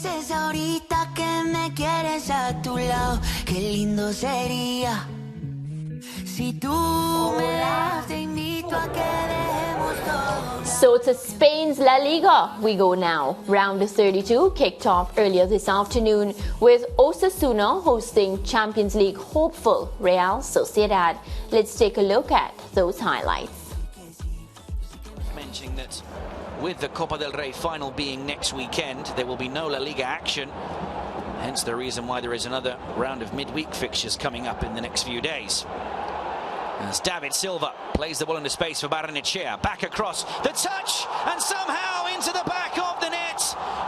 dices ahorita que me quieres a tu lado, qué lindo sería. Si tú me das, te invito a que dejemos todo. So to Spain's La Liga we go now. Round of 32 kicked off earlier this afternoon with Osasuna hosting Champions League hopeful Real Sociedad. Let's take a look at those highlights. Mentioning that with the Copa del Rey final being next weekend, there will be no La Liga action. Hence the reason why there is another round of midweek fixtures coming up in the next few days. As David Silva plays the ball into space for Barrenechea. Back across, the touch, and somehow into the back of the net.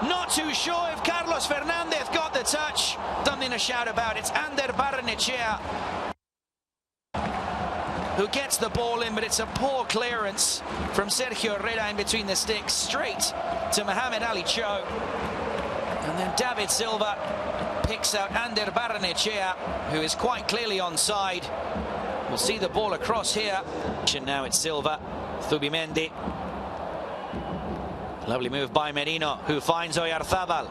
Not too sure if Carlos Fernandez got the touch. Something to shout about. It's Ander Barrenechea who gets the ball in, but it's a poor clearance from Sergio Herrera in between the sticks, straight to Mohamed Ali Cho. And then David Silva picks out Ander Barrenechea, who is quite clearly onside. We'll see the ball across here. Now it's Silva, Zubimendi. Lovely move by Merino, who finds Oyarzabal.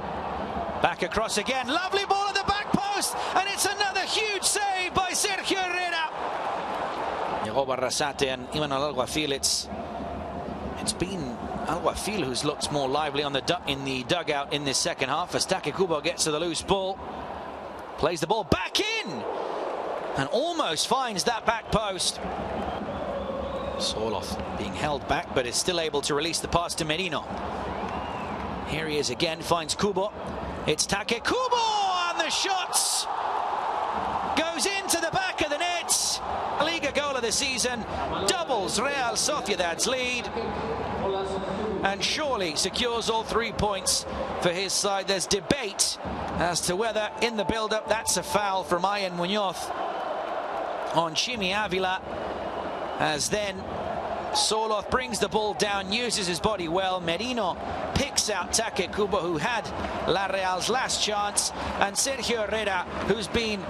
Back across again. Lovely ball at the back post, and it's another huge save by Sergio Herrera. Llegó Barrasate and Iman Alguacil. It's been Alguacil who's looked more lively on in the dugout in this second half as Take Kubo gets to the loose ball. Plays the ball back in and almost finds that back post. Soloth being held back, but is still able to release the pass to Merino. Here he is again, finds Kubo. It's Take Kubo, and the shots goes into the back of the net. Liga goal of the season, doubles Real Sociedad's lead, and surely secures all 3 points for his side. There's debate as to whether in the build-up that's a foul from Ian Munoz on Chimi Avila, as then Soloth brings the ball down, uses his body well. Merino picks out Take Kubo, who had La Real's last chance, and Sergio Herrera, who's been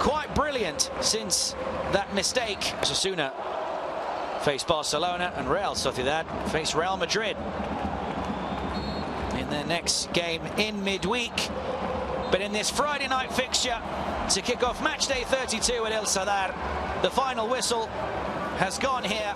quite brilliant since that mistake. Osasuna face Barcelona, and Real Sociedad face Real Madrid in their next game in midweek. But in this Friday night fixture to kick off match day 32 at El Sadar, the final whistle has gone here.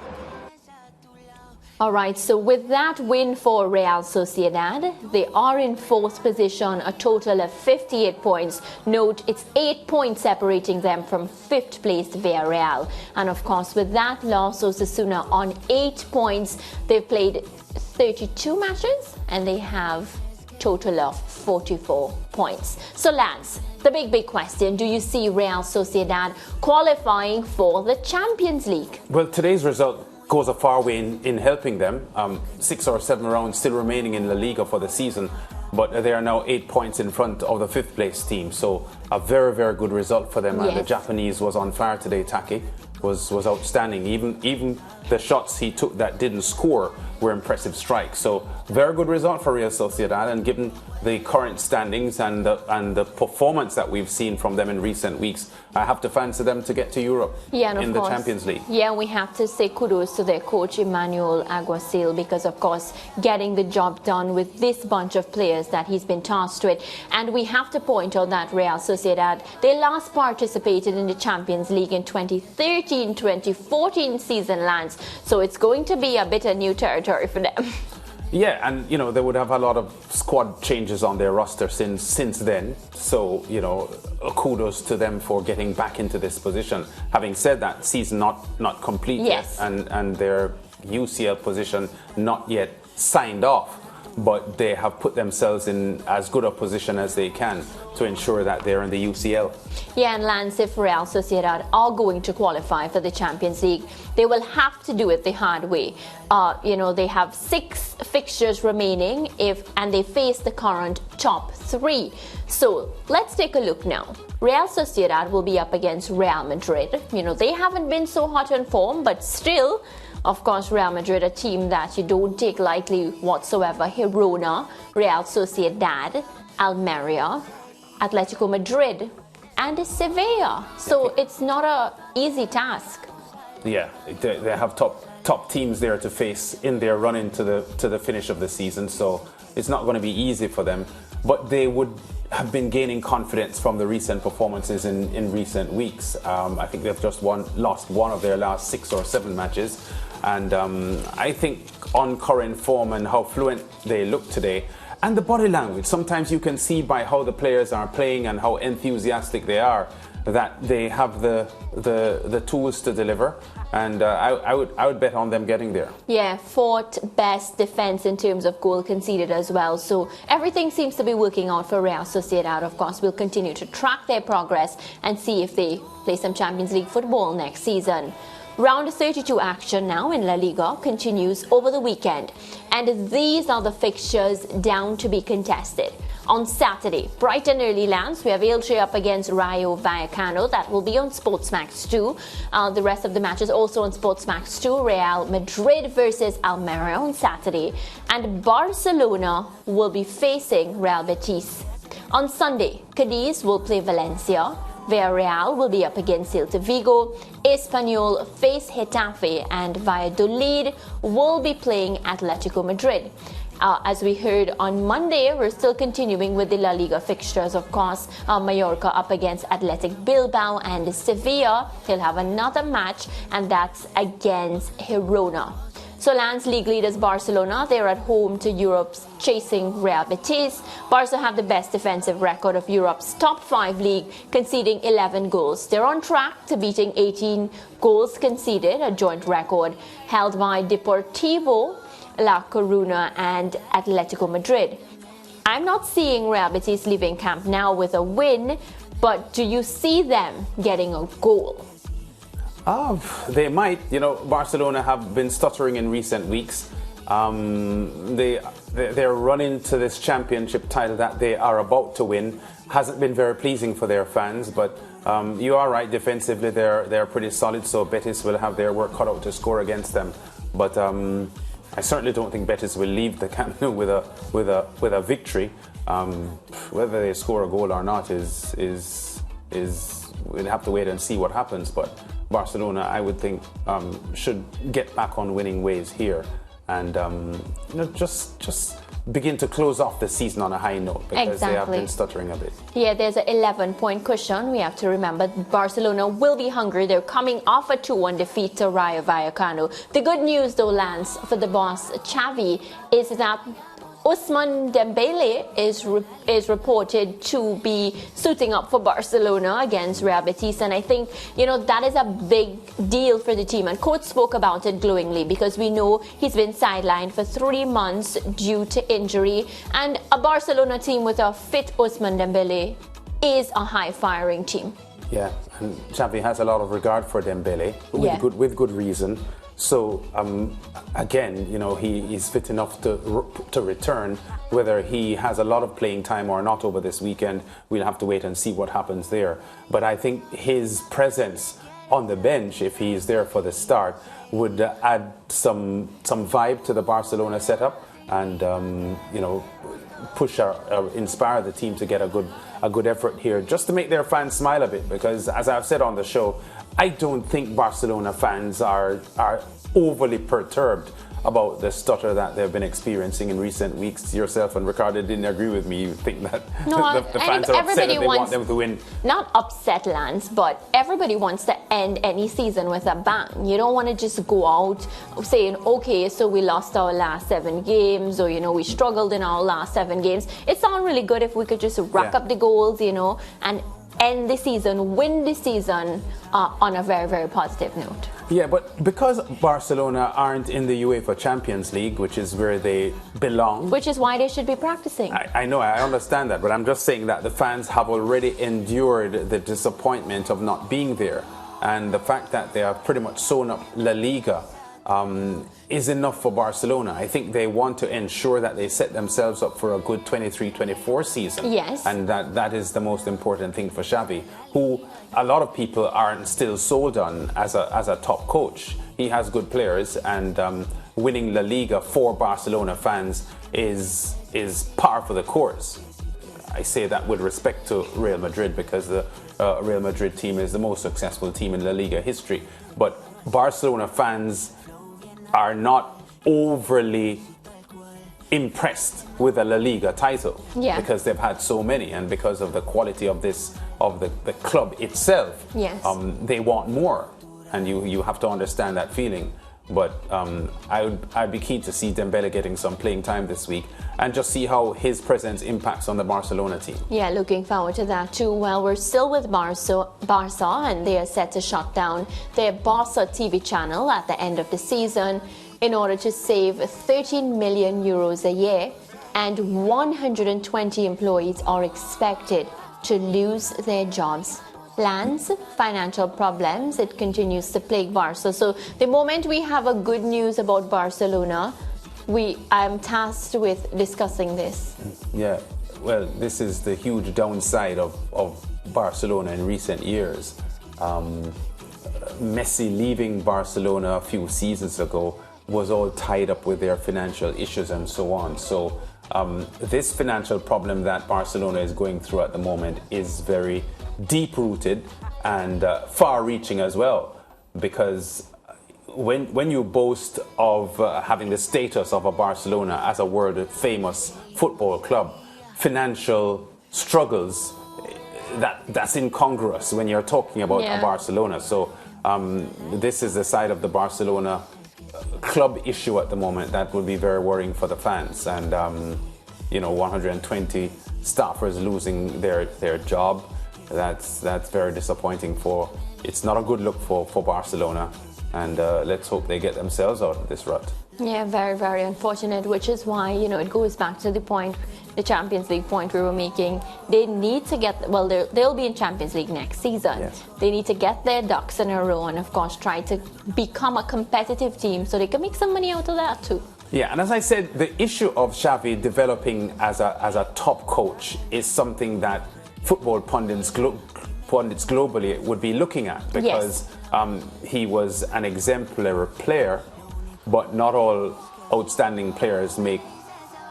All right, so with that win for Real Sociedad, they are in fourth position, a total of 58 points. Note, it's 8 points separating them from fifth place Villarreal. And of course, with that loss, Osasuna on 8 points. They've played 32 matches and they have total of 44 points. So Lance, the big question, do you see Real Sociedad qualifying for the Champions League? Well, today's result goes a far way in helping them. 6 or 7 rounds still remaining in La Liga for the season, but they are now 8 points in front of the fifth place team. So a very good result for them. Yes. And the Japanese was on fire today. Take was outstanding. Even the shots he took that didn't score were impressive strikes. So very good result for Real Sociedad, and given the current standings and the performance that we've seen from them in recent weeks, I have to fancy them to get to Europe in the Champions League. Yeah, we have to say kudos to their coach Emmanuel Alguacil, because of course getting the job done with this bunch of players that he's been tasked with. And we have to point out that Real Sociedad, they last participated in the Champions League in 2013-2014 season, Lance. So it's going to be a bit of new territory for them. Yeah, and you know, they would have a lot of squad changes on their roster since then. So, you know, kudos to them for getting back into this position. Having said that, season not complete yet, and their UCL position not yet signed off, but they have put themselves in as good a position as they can to ensure that they're in the UCL. Yeah, and Lance, if Real Sociedad are going to qualify for the Champions League, they will have to do it the hard way. You know, they have 6 fixtures remaining and they face the current top 3. So let's take a look now. Real Sociedad will be up against Real Madrid. You know, they haven't been so hot on form, but still, of course, Real Madrid, a team that you don't take lightly whatsoever. Girona, Real Sociedad, Almeria, Atletico Madrid, and Sevilla. So it's not an easy task. Yeah, they have top teams there to face in their run into the finish of the season. So it's not going to be easy for them. but they would have been gaining confidence from the recent performances in recent weeks. I think they've just lost one of their last 6 or 7 matches. And I think on current form and how fluent they look today, and the body language, sometimes you can see by how the players are playing and how enthusiastic they are, that they have the tools to deliver, and I would bet on them getting there. Yeah, 4th best defense in terms of goal conceded as well. So everything seems to be working out for Real Sociedad. Of course, we'll continue to track their progress and see if they play some Champions League football next season. Round 32 action now in La Liga continues over the weekend, and these are the fixtures down to be contested. On Saturday, bright and early lands, we have Elche up against Rayo Vallecano. That will be on Sportsmax 2. The rest of the matches also on Sportsmax 2. Real Madrid versus Almeria on Saturday. And Barcelona will be facing Real Betis. On Sunday, Cadiz will play Valencia. Villarreal will be up against Celta Vigo. Espanyol face Getafe, and Valladolid will be playing Atletico Madrid. As we heard on Monday, we're still continuing with the La Liga fixtures, of course. Mallorca up against Athletic Bilbao, and Sevilla, they'll have another match, and that's against Girona. So Lance league leaders Barcelona, they're at home to Europe's chasing Real Betis. Barca have the best defensive record of Europe's top 5 league, conceding 11 goals. They're on track to beating 18 goals conceded, a joint record held by Deportivo La Coruna and Atletico Madrid. I'm not seeing Real Betis leaving camp now with a win, but do you see them getting a goal? They might. You know, Barcelona have been stuttering in recent weeks. Their run into this championship title that they are about to win hasn't been very pleasing for their fans, but you are right, defensively they're pretty solid, so Betis will have their work cut out to score against them. But I certainly don't think Betis will leave the Camp Nou with a victory. Whether they score a goal or not is we'll have to wait and see what happens. But Barcelona, I would think, should get back on winning ways here, and just begin to close off the season on a high note, because they have been stuttering a bit. Yeah, there's an 11-point cushion. We have to remember Barcelona will be hungry. They're coming off a 2-1 defeat to Rayo Vallecano. The good news, though, Lance, for the boss Xavi, is that Ousmane Dembele is reported to be suiting up for Barcelona against Real Betis, and I think that is a big deal for the team. And coach spoke about it glowingly, because we know he's been sidelined for 3 months due to injury, and a Barcelona team with a fit Ousmane Dembele is a high-firing team. Yeah, and Xavi has a lot of regard for Dembele with good reason. So again, he is fit enough to return. Whether he has a lot of playing time or not over this weekend, we'll have to wait and see what happens there. But I think his presence on the bench, if he is there for the start, would add some vibe to the Barcelona setup, and inspire the team to get a good effort here, just to make their fans smile a bit. Because as I've said on the show, I don't think Barcelona fans are overly perturbed about the stutter that they've been experiencing in recent weeks. Yourself and Ricardo didn't agree with me. You think that the fans are upset and they want them to win? Not upset, Lance, but everybody wants to end any season with a bang. You don't want to just go out saying, okay, so we lost our last 7 games, or we struggled in our last 7 games. It sounds really good if we could just rack up the goals, and end the season, win the season on a very, very positive note. Yeah, but because Barcelona aren't in the UEFA Champions League, which is where they belong, which is why they should be practicing. I know, I understand that, but I'm just saying that the fans have already endured the disappointment of not being there, and the fact that they have pretty much sewn up La Liga is enough for Barcelona. I think they want to ensure that they set themselves up for a good 23-24 season. Yes. And that is the most important thing for Xavi, who a lot of people aren't still sold on as a top coach. He has good players, and winning La Liga for Barcelona fans is par for the course. I say that with respect to Real Madrid, because the Real Madrid team is the most successful team in La Liga history. But Barcelona fans are not overly impressed with a La Liga title, Yeah. because they've had so many, and because of the quality of the club itself. Yes. They want more, and you have to understand that feeling. But I'd be keen to see Dembele getting some playing time this week and just see how his presence impacts on the Barcelona team. Yeah, looking forward to that too. Well, we're still with Barca, and they are set to shut down their Barca TV channel at the end of the season in order to save 13 million euros a year, and 120 employees are expected to lose their jobs. Plans, financial problems, it continues to plague Barca. So the moment we have a good news about Barcelona, I'm tasked with discussing this. Yeah, well, this is the huge downside of Barcelona in recent years. Messi leaving Barcelona a few seasons ago was all tied up with their financial issues and so on. So this financial problem that Barcelona is going through at the moment is very deep-rooted and far-reaching as well, because when you boast of having the status of a Barcelona as a world-famous football club, financial struggles, that's incongruous when you're talking about a Barcelona. So this is the side of the Barcelona club issue at the moment that would be very worrying for the fans. And 120 staffers losing their job, that's very disappointing. It's not a good look for Barcelona, and let's hope they get themselves out of this rut. Yeah, very, very unfortunate, which is why, it goes back to the Champions League point we were making. They need to they'll be in Champions League next season. Yes. They need to get their ducks in a row and, of course, try to become a competitive team so they can make some money out of that too. Yeah, and as I said, the issue of Xavi developing as a top coach is something that football pundits globally would be looking at, because he was an exemplary player, but not all outstanding players make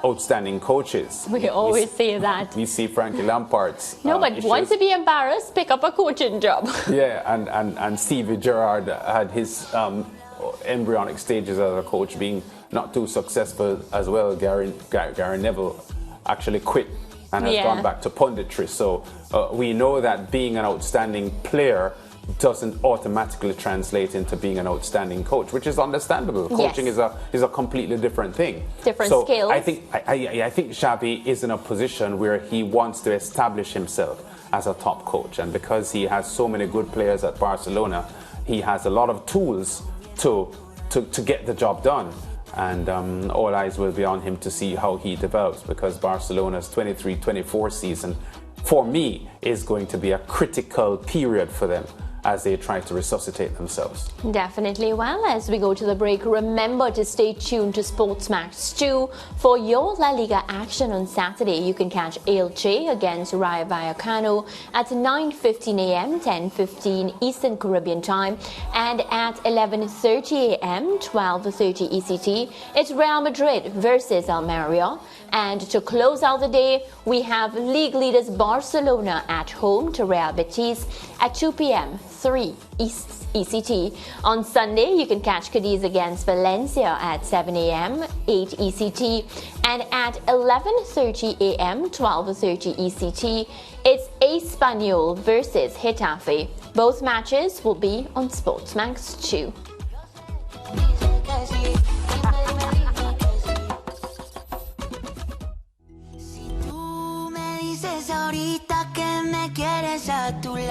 outstanding coaches. We always say that. We see Frankie Lampard's but issues. want to be embarrassed, pick up a coaching job. Yeah, and Stevie Gerrard had his embryonic stages as a coach being not too successful as well. Gary Neville actually quit and has gone back to punditry. So we know that being an outstanding player doesn't automatically translate into being an outstanding coach, which is understandable. Coaching is a completely different thing. Different so skills. I think Xavi is in a position where he wants to establish himself as a top coach, and because he has so many good players at Barcelona, he has a lot of tools to get the job done. And all eyes will be on him to see how he develops, because Barcelona's 23-24 season, for me, is going to be a critical period for them as they try to resuscitate themselves. Definitely. Well, as we go to the break, remember to stay tuned to Sportsmax 2 for your La Liga action on Saturday. You can catch Elche against Rayo Vallecano at 9:15 a.m., 10:15 Eastern Caribbean time, and at 11:30 a.m., 12:30 ECT, it's Real Madrid versus Almeria. And to close out the day, we have league leaders Barcelona at home to Real Betis at 2 p.m., 3 ECT. On Sunday, you can catch Cadiz against Valencia at 7 a.m., 8 ECT. And at 11:30 a.m., 12:30 ECT, it's Espanyol versus Getafe. Both matches will be on Sportsmax 2. Ahorita que me quieres a tu lado.